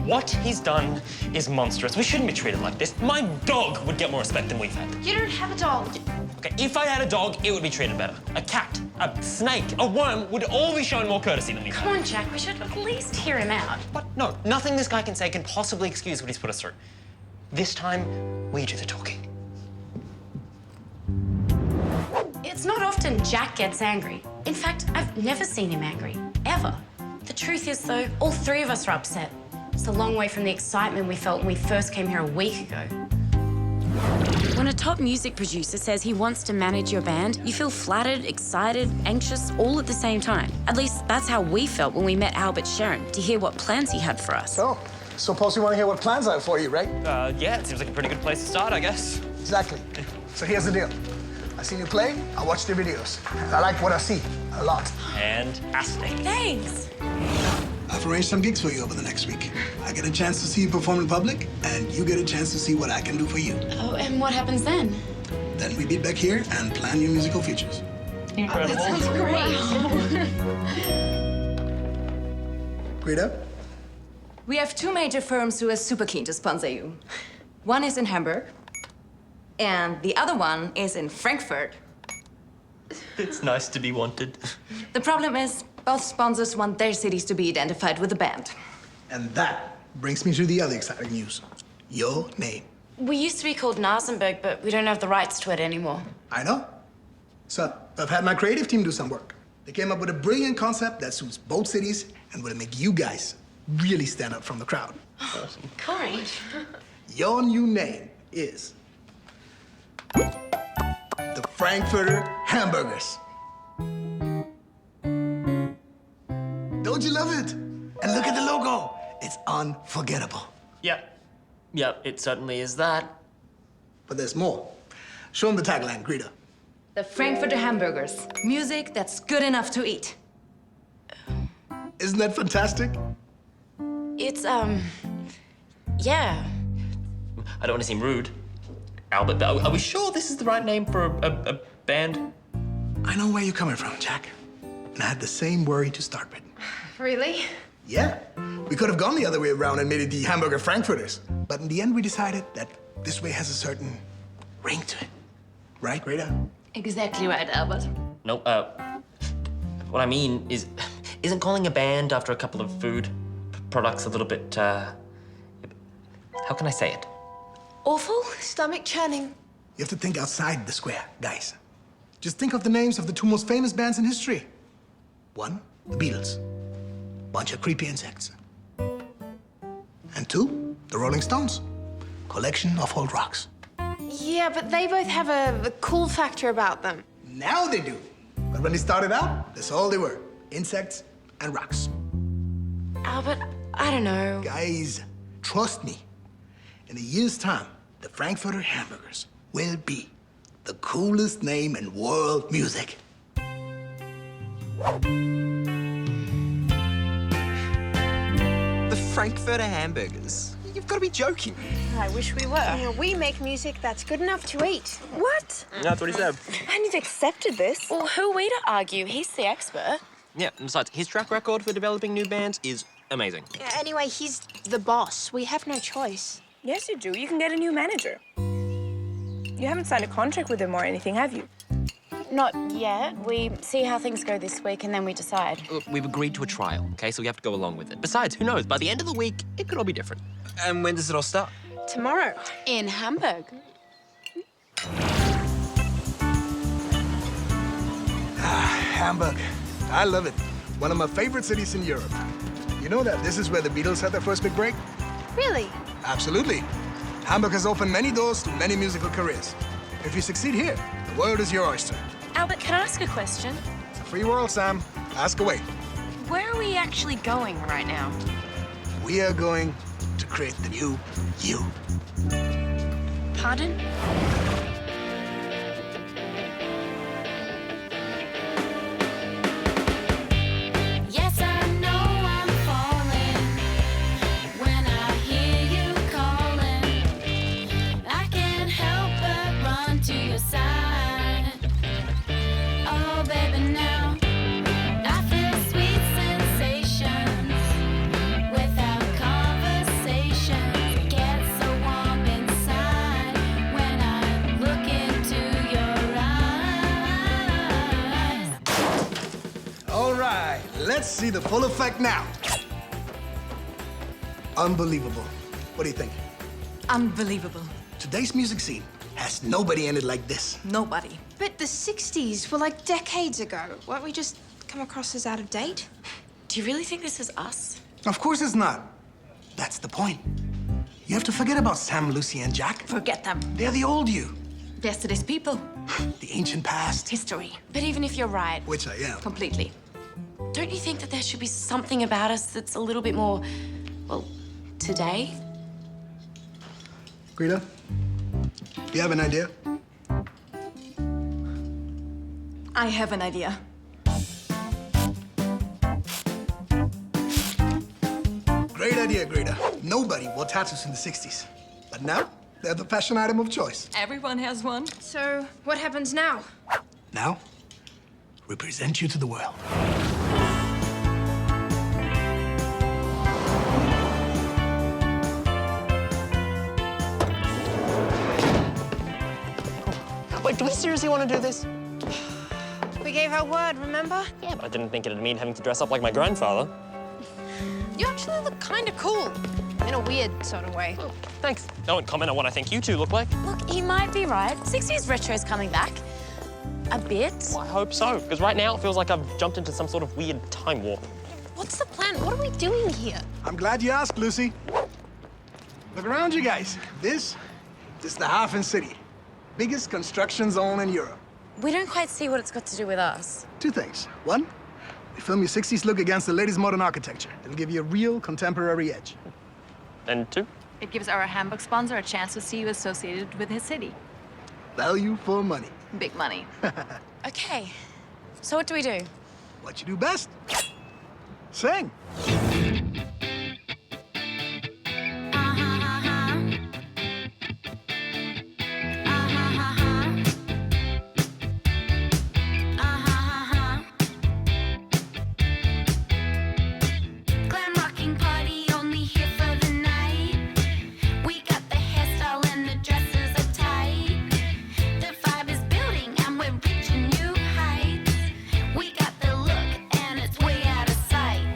What he's done is monstrous. We shouldn't be treated like this. My dog would get more respect than we've had. You don't have a dog. Okay, if I had a dog, it would be treated better. A cat, a snake, a worm would all be shown more courtesy than we've had. Come on, Jack, we should at least hear him out. But no, nothing this guy can say can possibly excuse what he's put us through. This time, we do the talking. It's not often Jack gets angry. In fact, I've never seen him angry, ever. The truth is, though, all three of us are upset. It's a long way from the excitement we felt when we first came here a week ago. When a top music producer says he wants to manage your band, you feel flattered, excited, anxious, all at the same time. At least that's how we felt when we met Albert Scheren to hear what plans he had for us. So, suppose you want to hear what plans I have for you, right? Yeah, it seems like a pretty good place to start, I guess. Exactly. So here's the deal. I seen you play, I watched your videos. I like what I see, a lot. Fantastic. Thanks. I've arranged some gigs for you over the next week. I get a chance to see you perform in public, and you get a chance to see what I can do for you. Oh, and what happens then? Then we meet back here and plan your musical futures. Incredible. That sounds great. Greta? We have two major firms who are super keen to sponsor you. One is in Hamburg, and the other one is in Frankfurt. It's nice to be wanted. The problem is, both sponsors want their cities to be identified with the band. And that brings me to the other exciting news. Your name. We used to be called Nasenberg, but we don't have the rights to it anymore. I know. So, I've had my creative team do some work. They came up with a brilliant concept that suits both cities and will make you guys really stand out from the crowd. Awesome. Great. Your new name is the Frankfurter Hamburgers. Don't you love it? And look at the logo. It's unforgettable. Yeah, it certainly is that. But there's more. Show them the tagline, Greta. The Frankfurter Hamburgers. Music that's good enough to eat. Isn't that fantastic? It's, yeah. I don't want to seem rude, Albert, but are we sure this is the right name for a band? I know where you're coming from, Jack. And I had the same worry to start with. Really? Yeah, we could have gone the other way around and made it the Hamburger Frankfurters. But in the end, we decided that this way has a certain ring to it. Right, Greta? Exactly right, Albert. No, what I mean is, isn't calling a band after a couple of food products a little bit, how can I say it? Awful? Stomach churning. You have to think outside the square, guys. Just think of the names of the two most famous bands in history. One, the Beatles. Bunch of creepy insects. And two, the Rolling Stones. Collection of old rocks. Yeah, but they both have a cool factor about them. Now they do. But when they started out, that's all they were. Insects and rocks. Albert, I don't know. Guys, trust me. In a year's time, the Frankfurter Hamburgers will be the coolest name in world music. The Frankfurter Hamburgers? You've got to be joking. I wish we were. You know, we make music that's good enough to eat. What? That's what he said. And you've accepted this? Well, who are we to argue? He's the expert. Yeah, and besides, his track record for developing new bands is amazing. Anyway, he's the boss. We have no choice. Yes, you do. You can get a new manager. You haven't signed a contract with him or anything, have you? Not yet. We see how things go this week and then we decide. Look, we've agreed to a trial, okay? So we have to go along with it. Besides, who knows? By the end of the week, it could all be different. And when does it all start? Tomorrow. In Hamburg. Hamburg. I love it. One of my favorite cities in Europe. You know that this is where the Beatles had their first big break? Really? Absolutely. Hamburg has opened many doors to many musical careers. If you succeed here, the world is your oyster. Albert, can I ask a question? It's a free world, Sam. Ask away. Where are we actually going right now? We are going to create the new you. Pardon? Yes, I know I'm falling when I hear you calling. I can't help but run to your side. Oh, baby, now I feel sweet sensations without conversation. see the full effect now. Unbelievable. What do you think? Unbelievable. Today's music scene has nobody in it like this. Nobody. But the 60s were like decades ago. Won't we just come across as out of date? Do you really think this is us? Of course it's not. That's the point. You have to forget about Sam, Lucy, and Jack. Forget them. They're the old you. Yesterday's people. The ancient past. History. But even if you're right, Which I am. Completely. don't you think that there should be something about us that's a little bit more, well, today? Greta, do you have an idea? I have an idea. Great idea, Greta. Nobody wore tattoos in the 60s. But now, they're the fashion item of choice. Everyone has one. So, what happens now? Now, we present you to the world. Wait, do we seriously want to do this? We gave our word, remember? Yeah, but I didn't think it'd mean having to dress up like my grandfather. You actually look kind of cool. In a weird sort of way. Oh, thanks. No one comment on what I think you two look like. Look, he might be right. 60s retro's coming back. A bit. Well, I hope so, because right now it feels like I've jumped into some sort of weird time warp. What's the plan? What are we doing here? I'm glad you asked, Lucy. Look around you guys. This is the Hafen City. Biggest construction zone in Europe. We don't quite see what it's got to do with us. Two things. One, we film your 60s look against the latest modern architecture. It'll give you a real contemporary edge. And two, It gives our Hamburg sponsor a chance to see you associated with his city. Value for money. Big money. Okay, so what do we do? What you do best. Sing. Glam rocking party only here for the night. We got the hairstyle and the dresses are tight. The vibe is building and we're reaching new heights. We got the look and it's way out of sight.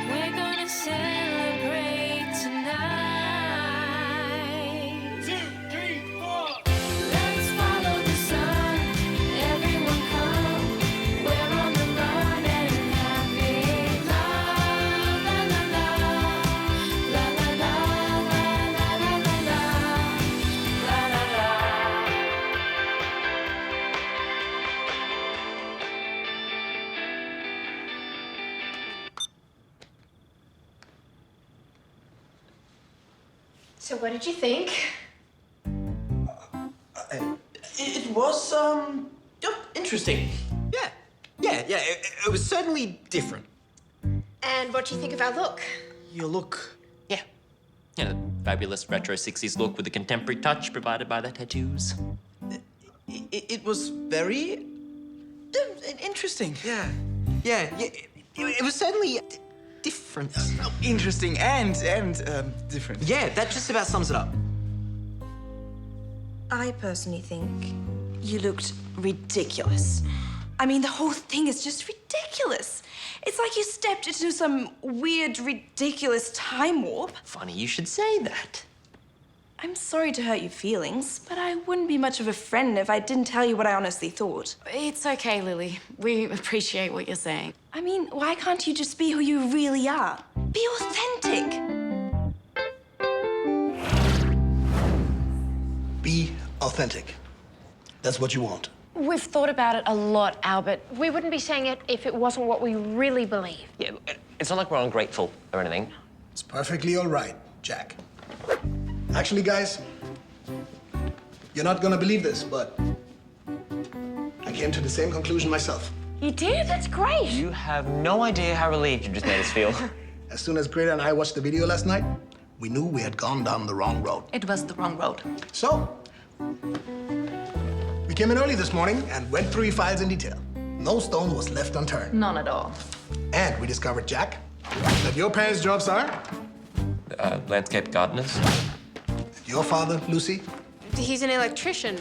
We're gonna celebrate tonight. 2, 3, 4. Let's follow the sun. Everyone come. We're on the run and happy. La la la la. La la la la la la la la. La la la. So, what did you think? It was, interesting. Yeah, it was certainly different. And what do you think of our look? Your look. Yeah. Yeah, the fabulous retro 60s look with the contemporary touch provided by the tattoos. It was very interesting. Yeah. It was certainly different. Interesting and different. Yeah, that just about sums it up. I personally think you looked ridiculous. I mean, the whole thing is just ridiculous. It's like you stepped into some weird, ridiculous time warp. Funny you should say that. I'm sorry to hurt your feelings, but I wouldn't be much of a friend if I didn't tell you what I honestly thought. It's okay, Lily. We appreciate what you're saying. I mean, why can't you just be who you really are? Be authentic. Be authentic. That's what you want. We've thought about it a lot, Albert. We wouldn't be saying it if it wasn't what we really believe. Yeah, it's not like we're ungrateful or anything. It's perfectly all right, Jack. Actually, guys, you're not gonna believe this, but I came to the same conclusion myself. You did? That's great. You have no idea how relieved you just made us feel. As soon as Greta and I watched the video last night, we knew we had gone down the wrong road. It was the wrong road. So, we came in early this morning and went through your files in detail. No stone was left unturned. None at all. And we discovered, Jack, that your parents' jobs are Landscape gardeners. your father, Lucy, He's an electrician.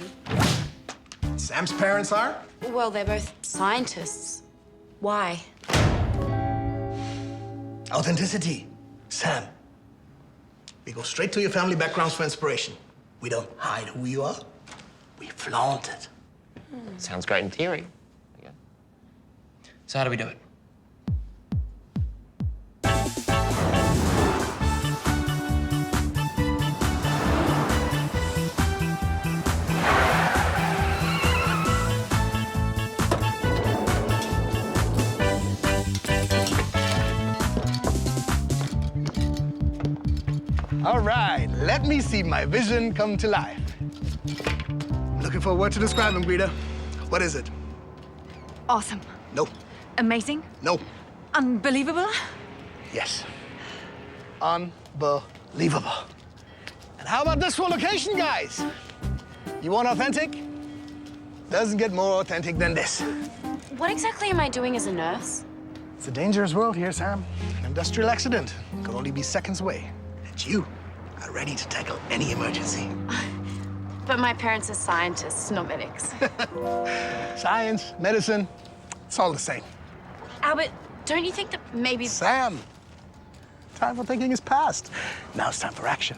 Sam's parents are Well, they're both scientists. Why? Authenticity. Sam, we go straight to your family backgrounds for inspiration. We don't hide who you are. We flaunt it. Sounds great in theory. Okay. So how do we do it? All right, let me see my vision come to life. Looking for a word to describe him, Guido. What is it? Awesome. No. Amazing. No. Unbelievable. Yes. Unbelievable. And how about this for location, guys? You want authentic? Doesn't get more authentic than this. What exactly am I doing as a nurse? It's a dangerous world here, Sam. An industrial accident could only be seconds away. And you are ready to tackle any emergency. But my parents are scientists, not medics. Science, medicine, it's all the same. Albert, don't you think that maybe... Sam, time for thinking is past. Now it's time for action.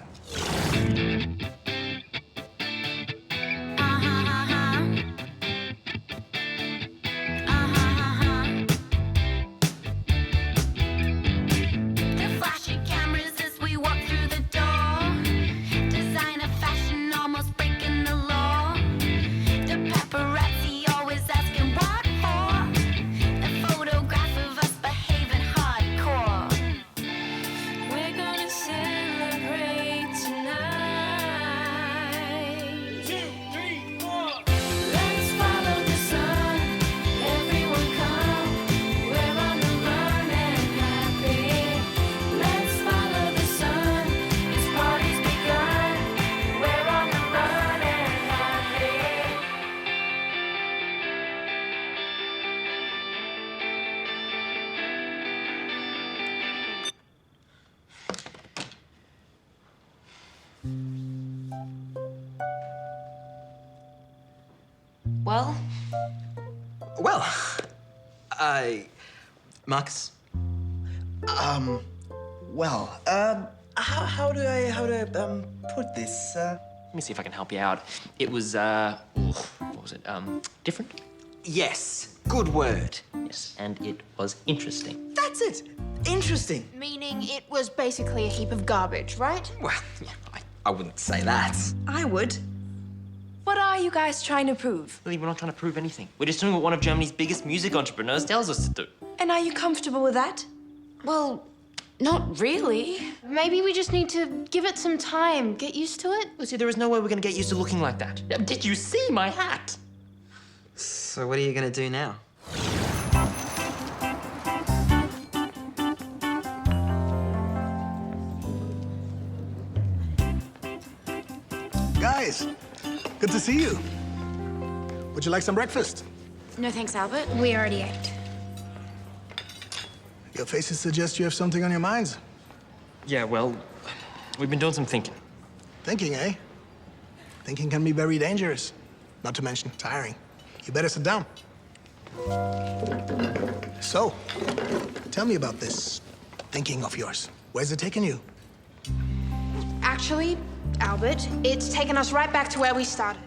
Well, Marcus. How do I put this? Let me see if I can help you out. It was, what was it? Different? Yes, good word. Yes, and it was interesting. That's it. Interesting. Meaning it was basically a heap of garbage, right? Well, yeah, I wouldn't say that. I would. What are you guys trying to prove? Lili, we're not trying to prove anything. We're just doing what one of Germany's biggest music entrepreneurs tells us to do. And are you comfortable with that? well, not really. Maybe we just need to give it some time, get used to it. Lucy, there is no way we're gonna get used to looking like that. Did you see my hat? So what are you gonna do now? Guys, good to see you. Would you like some breakfast? No thanks, Albert. We already ate. Your faces suggest you have something on your minds. Yeah, well, we've been doing some thinking. Thinking, eh? Thinking can be very dangerous, not to mention tiring. You better sit down. So, tell me about this thinking of yours. Where's it taking you? Actually, Albert, it's taken us right back to where we started.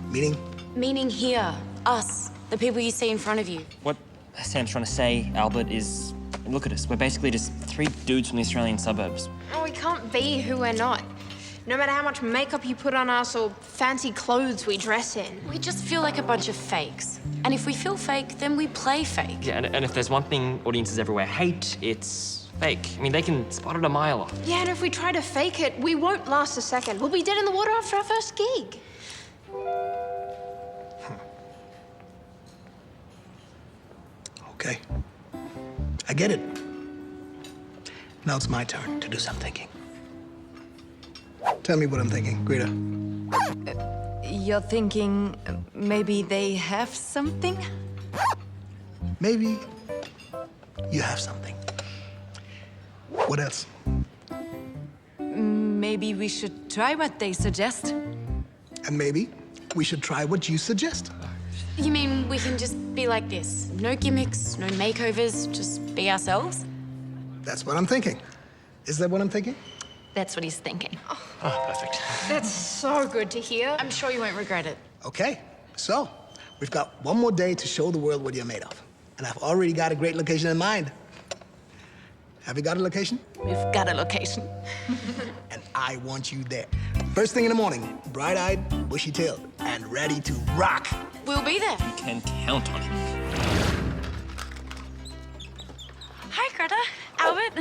Meaning? Meaning here, us, the people you see in front of you. What Sam's trying to say, Albert, is look at us. We're basically just three dudes from the Australian suburbs. Oh, we can't be who we're not. No matter how much makeup you put on us or fancy clothes we dress in. We just feel like a bunch of fakes. And if we feel fake, then we play fake. Yeah, and if there's one thing audiences everywhere hate, it's fake. I mean, they can spot it a mile off. Yeah, and if we try to fake it, we won't last a second. We'll be dead in the water after our first gig. Okay. I get it. Now it's my turn to do some thinking. Tell me what I'm thinking, Greta. You're thinking maybe they have something? Maybe you have something. What else? Maybe we should try what they suggest. And maybe we should try what you suggest. You mean we can just be like this? No gimmicks, no makeovers, just be ourselves? That's what I'm thinking. Is that what I'm thinking? That's what he's thinking. Oh, perfect. That's so good to hear. I'm sure you won't regret it. Okay, so we've got one more day to show the world what you're made of. And I've already got a great location in mind. Have you got a location? We've got a location. And I want you there. First thing in the morning, bright-eyed, bushy-tailed, and ready to rock. We'll be there. You can count on it. Hi, Greta. Albert.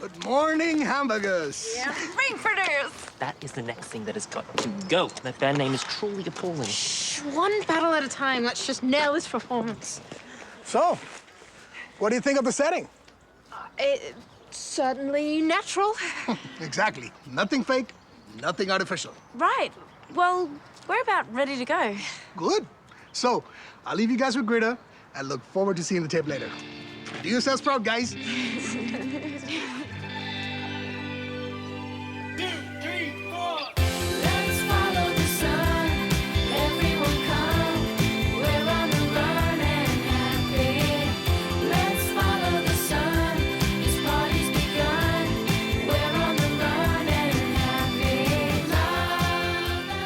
Good morning, hamburgers. Frankfurters. That is the next thing that has got to go. That band name is truly appalling. One battle at a time. Let's just nail this performance. So, what do you think of the setting? It's certainly natural. Exactly. Nothing fake, nothing artificial. Right. Well, we're about ready to go. Good. So, I'll leave you guys with Greta and look forward to seeing the tape later. Do yourselves proud, guys. Let's follow the sun. Everyone come. We're on the run and happy. Let's follow the sun. This party's begun. We're on the run and happy.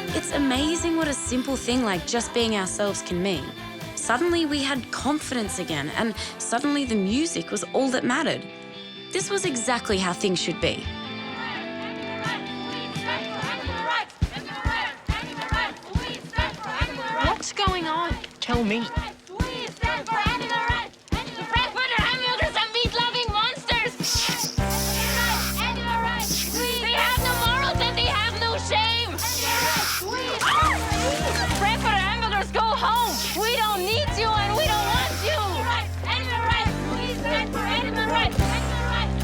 Love. It's amazing what a simple thing like just being ourselves can mean. Suddenly we had confidence again, and suddenly the music was all that mattered. This was exactly how things should be. What's going on? Tell me. We stand for animal rights. Frankfurt Hamburgers are meat-loving monsters. Animal rights. They have no morals and they have no shame. Frankfurt Hamburgers, go home. We don't need you and we don't want you. Animal rights. We stand for animal rights.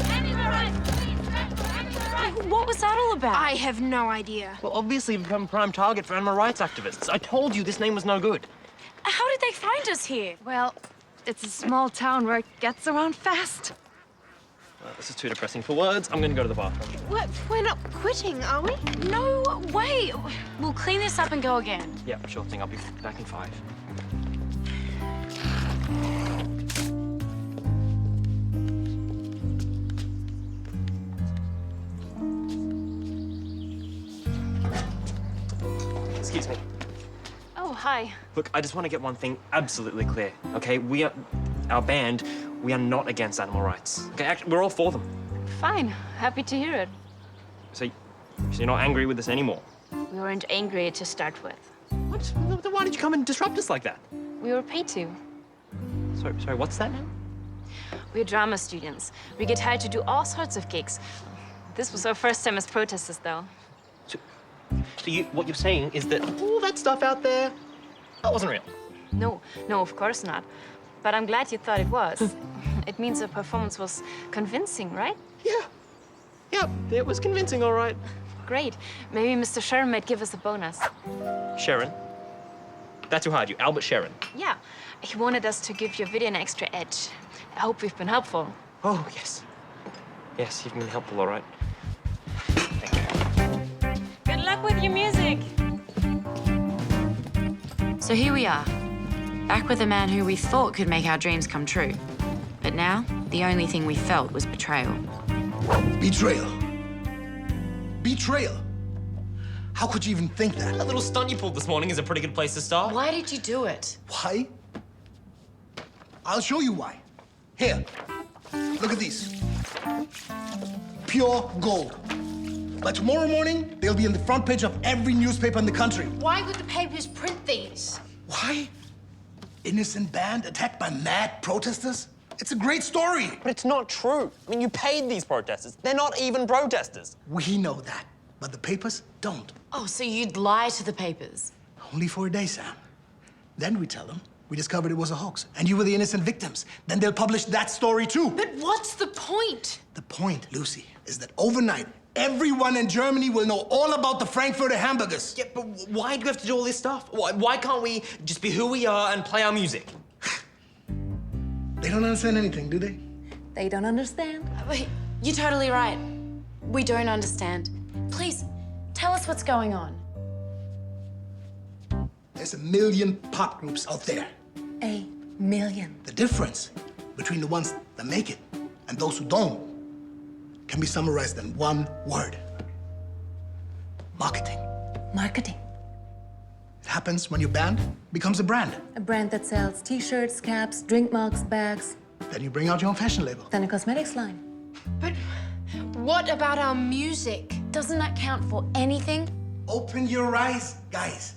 Animal rights. We stand for animal rights. What was that all about? I have no idea. Well, obviously, we've become a prime target for animal rights activists. I told you this name was no good. How did they find us here? Well, it's a small town where it gets around fast. This is too depressing for words. I'm gonna go to the bathroom. What? We're not quitting, are we? No way. We'll clean this up and go again. Yeah, sure thing. I'll be back in 5. Excuse me. Oh, hi. Look, I just want to get one thing absolutely clear, okay? Our band, we are not against animal rights. Okay, actually, we're all for them. Fine. Happy to hear it. So you're not angry with us anymore? We weren't angry to start with. What? Then why did you come and disrupt us like that? We were paid to. Sorry, what's that now? We're drama students. We get hired to do all sorts of gigs. This was our first time as protesters, though. So what you're saying is that all that stuff out there, that wasn't real? No, of course not. But I'm glad you thought it was. It means the performance was convincing, right? Yeah, it was convincing, all right. Great. Maybe Mr. Scheren might give us a bonus. Scheren? That's who hired you, Albert Scheren. Yeah, he wanted us to give your video an extra edge. I hope we've been helpful. Oh, yes. Yes, you've been helpful, all right. Good luck with your music. So here we are, back with a man who we thought could make our dreams come true. But now, the only thing we felt was betrayal. Betrayal. Betrayal. How could you even think that? That little stunt you pulled this morning is a pretty good place to start. Why did you do it? Why? I'll show you why. Here, look at these. Pure gold. By tomorrow morning, they'll be on the front page of every newspaper in the country. Why would the papers print these? Why? Innocent band attacked by mad protesters? It's a great story. But it's not true. I mean, you paid these protesters. They're not even protesters. We know that, but the papers don't. Oh, so you'd lie to the papers? Only for a day, Sam. Then we tell them we discovered it was a hoax, and you were the innocent victims. Then they'll publish that story too. But what's the point? The point, Lucy, is that overnight, everyone in Germany will know all about the Frankfurt Hamburgers. Yeah, but why do we have to do all this stuff? Why can't we just be who we are and play our music? They don't understand anything, do they? They don't understand. Wait, you're totally right. We don't understand. Please, tell us what's going on. There's a million pop groups out there. A million. The difference between the ones that make it and those who don't can be summarized in one word. Marketing. Marketing. It happens when your band becomes a brand. A brand that sells t-shirts, caps, drink mugs, bags. Then you bring out your own fashion label. Then a cosmetics line. But what about our music? Doesn't that count for anything? Open your eyes, guys.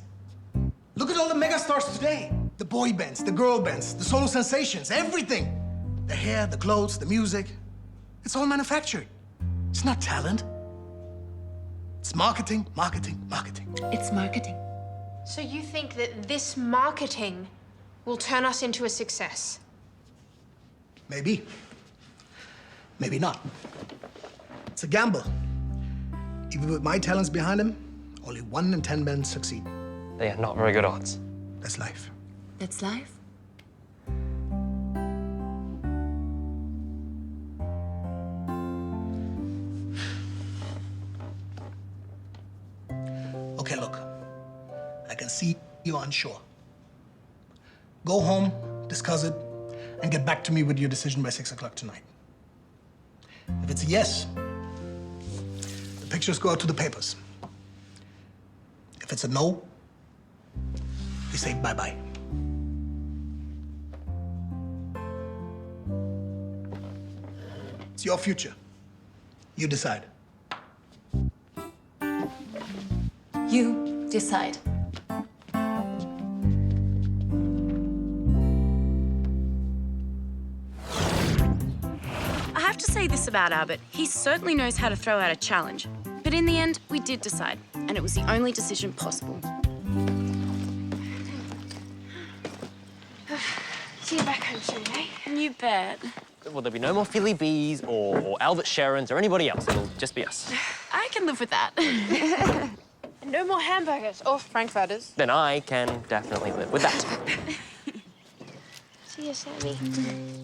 Look at all the megastars today. The boy bands, the girl bands, the solo sensations, everything. The hair, the clothes, the music. It's all manufactured. It's not talent. It's marketing, marketing, marketing. It's marketing. So you think that this marketing will turn us into a success? Maybe. Maybe not. It's a gamble. Even with my talents behind them, only 1 in 10 men succeed. They are not very good odds. That's life. That's life. Okay, look. I can see you're unsure. Go home, discuss it, and get back to me with your decision by 6 o'clock tonight. If it's a yes, the pictures go out to the papers. If it's a no, we say bye-bye. It's your future. You decide. You decide. I have to say this about Albert. He certainly knows how to throw out a challenge. But in the end, we did decide, and it was the only decision possible. See you back home soon, eh? You bet. Well, there'll be no more Philly Bees or Albert Sherens or anybody else. It'll just be us. I can live with that. And no more hamburgers or frankfurters. Then I can definitely live with that. See you, Sammy.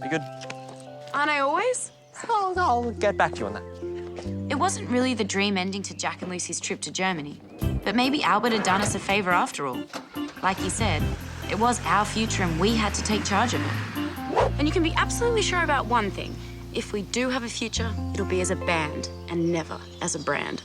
Be good. Aren't I always? I'll get back to you on that. It wasn't really the dream ending to Jack and Lucy's trip to Germany. But maybe Albert had done us a favor after all. Like he said, it was our future and we had to take charge of it. And you can be absolutely sure about one thing. If we do have a future, it'll be as a band and never as a brand.